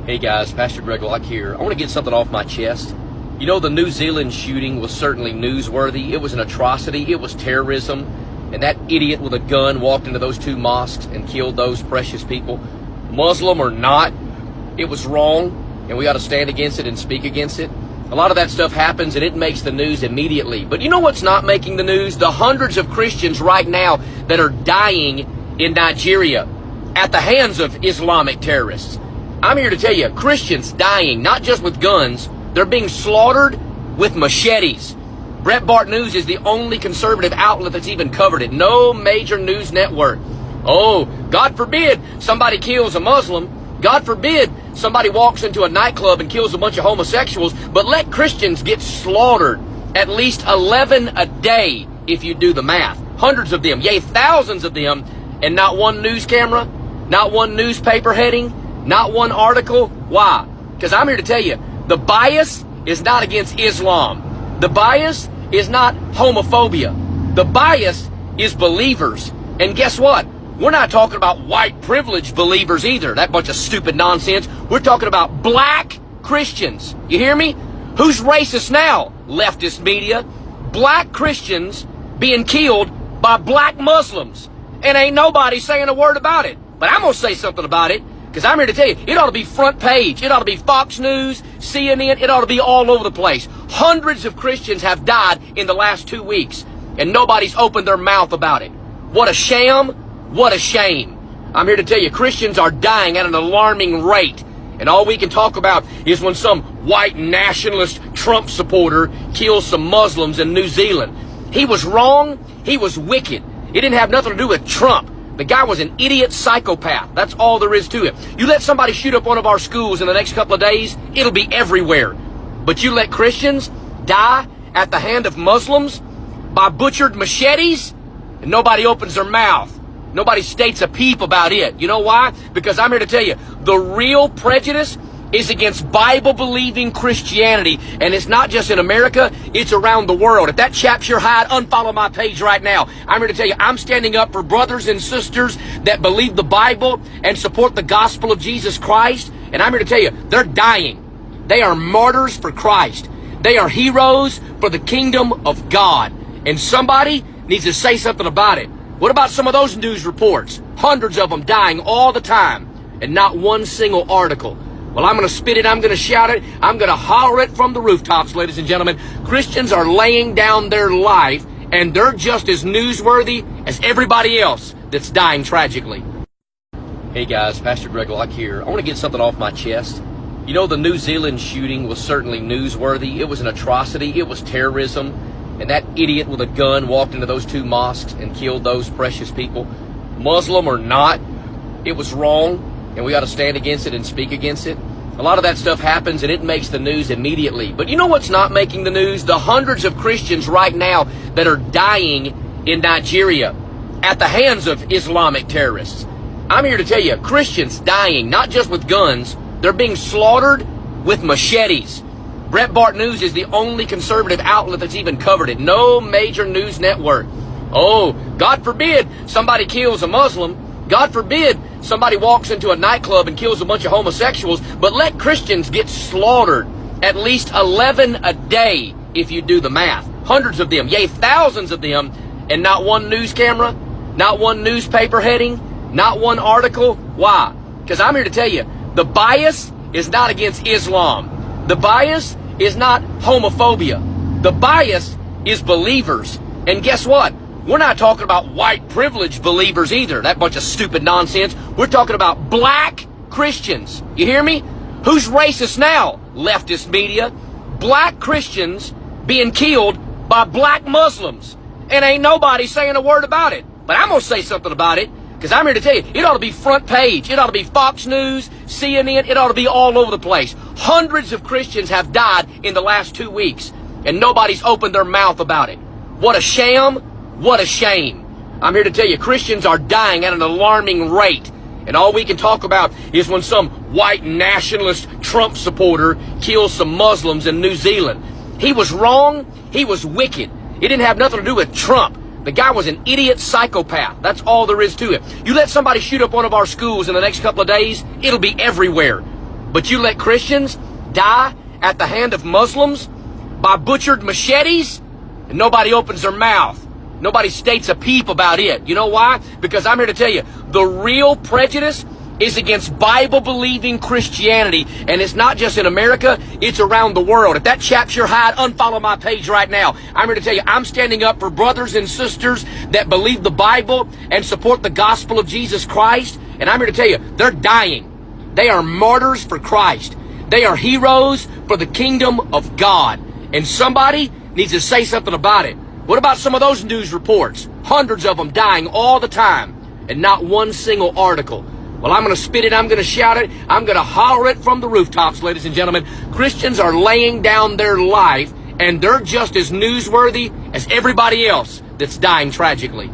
Hey guys, Pastor Greg Locke here. I want to get something off my chest. You know, the New Zealand shooting was certainly newsworthy. It was an atrocity. It was terrorism. And that idiot with a gun walked into those two mosques and killed those precious people. Muslim or not, it was wrong, and we ought to stand against it and speak against it. A lot of that stuff happens, and it makes the news immediately. But you know what's not making the news? The hundreds of Christians right now that are dying in Nigeria at the hands of Islamic terrorists. I'm here to tell you, Christians dying, not just with guns, they're being slaughtered with machetes. Breitbart News is the only conservative outlet that's even covered it. No major news network. Oh, God forbid somebody kills a Muslim. God forbid somebody walks into a nightclub and kills a bunch of homosexuals. But let Christians get slaughtered. At least 11 a day, if you do the math. Hundreds of them, yea, thousands of them, and not one news camera, not one newspaper heading, not one article. Why? Because I'm here to tell you, the bias is not against Islam. The bias is not homophobia. The bias is believers. And guess what? We're not talking about white privileged believers either. That bunch of stupid nonsense. We're talking about black Christians. You hear me? Who's racist now? Leftist media. Black Christians being killed by black Muslims. And ain't nobody saying a word about it. But I'm going to say something about it. Because I'm here to tell you, it ought to be front page. It ought to be Fox News, CNN. It ought to be all over the place. Hundreds of Christians have died in the last 2 weeks, and nobody's opened their mouth about it. What a sham. What a shame. I'm here to tell you, Christians are dying at an alarming rate. And all we can talk about is when some white nationalist Trump supporter kills some Muslims in New Zealand. He was wrong. He was wicked. It didn't have nothing to do with Trump. The guy was an idiot psychopath. That's all there is to it. You let somebody shoot up one of our schools in the next couple of days, it'll be everywhere. But you let Christians die at the hand of Muslims by butchered machetes, and nobody opens their mouth. Nobody states a peep about it. You know why? Because I'm here to tell you, the real prejudice is against Bible-believing Christianity. And it's not just in America, it's around the world. If that chap's your hide, unfollow my page right now. I'm here to tell you, I'm standing up for brothers and sisters that believe the Bible and support the gospel of Jesus Christ. And I'm here to tell you, they're dying. They are martyrs for Christ. They are heroes for the kingdom of God. And somebody needs to say something about it. What about some of those news reports? Hundreds of them dying all the time, and not one single article. Well, I'm going to spit it, I'm going to shout it, I'm going to holler it from the rooftops, ladies and gentlemen. Christians are laying down their life, and they're just as newsworthy as everybody else that's dying tragically. Hey guys, Pastor Greg Locke here. I want to get something off my chest. You know, the New Zealand shooting was certainly newsworthy. It was an atrocity. It was terrorism. And that idiot with a gun walked into those two mosques and killed those precious people. Muslim or not, it was wrong. And we ought to stand against it and speak against it. A lot of that stuff happens, and it makes the news immediately. But you know what's not making the news? The hundreds of Christians right now that are dying in Nigeria at the hands of Islamic terrorists. I'm here to tell you, Christians dying, not just with guns, they're being slaughtered with machetes. Breitbart News is the only conservative outlet that's even covered it. No major news network. Oh, God forbid somebody kills a Muslim. God forbid somebody walks into a nightclub and kills a bunch of homosexuals. But let Christians get slaughtered. At least 11 a day, if you do the math. Hundreds of them, yea, thousands of them, and not one news camera, not one newspaper heading, not one article. Why? Because I'm here to tell you, the bias is not against Islam. The bias is not homophobia. The bias is believers. And guess what? We're not talking about white privileged believers either. That bunch of stupid nonsense. We're talking about black Christians. You hear me? Who's racist now? Leftist media. Black Christians being killed by black Muslims. And ain't nobody saying a word about it. But I'm going to say something about it. Because I'm here to tell you, it ought to be front page. It ought to be Fox News, CNN. It ought to be all over the place. Hundreds of Christians have died in the last 2 weeks, and nobody's opened their mouth about it. What a sham. What a shame. I'm here to tell you, Christians are dying at an alarming rate. And all we can talk about is when some white nationalist Trump supporter kills some Muslims in New Zealand. He was wrong. He was wicked. It didn't have nothing to do with Trump. The guy was an idiot psychopath. That's all there is to it. You let somebody shoot up one of our schools in the next couple of days, it'll be everywhere. But you let Christians die at the hand of Muslims by butchered machetes, and nobody opens their mouth. Nobody states a peep about it. You know why? Because I'm here to tell you, the real prejudice is against Bible-believing Christianity. And it's not just in America, it's around the world. If that chaps your hide, unfollow my page right now. I'm here to tell you, I'm standing up for brothers and sisters that believe the Bible and support the gospel of Jesus Christ. And I'm here to tell you, they're dying. They are martyrs for Christ. They are heroes for the kingdom of God. And somebody needs to say something about it. What about some of those news reports? Hundreds of them dying all the time, and not one single article. Well, I'm going to spit it, I'm going to shout it, I'm going to holler it from the rooftops, ladies and gentlemen. Christians are laying down their life, and they're just as newsworthy as everybody else that's dying tragically.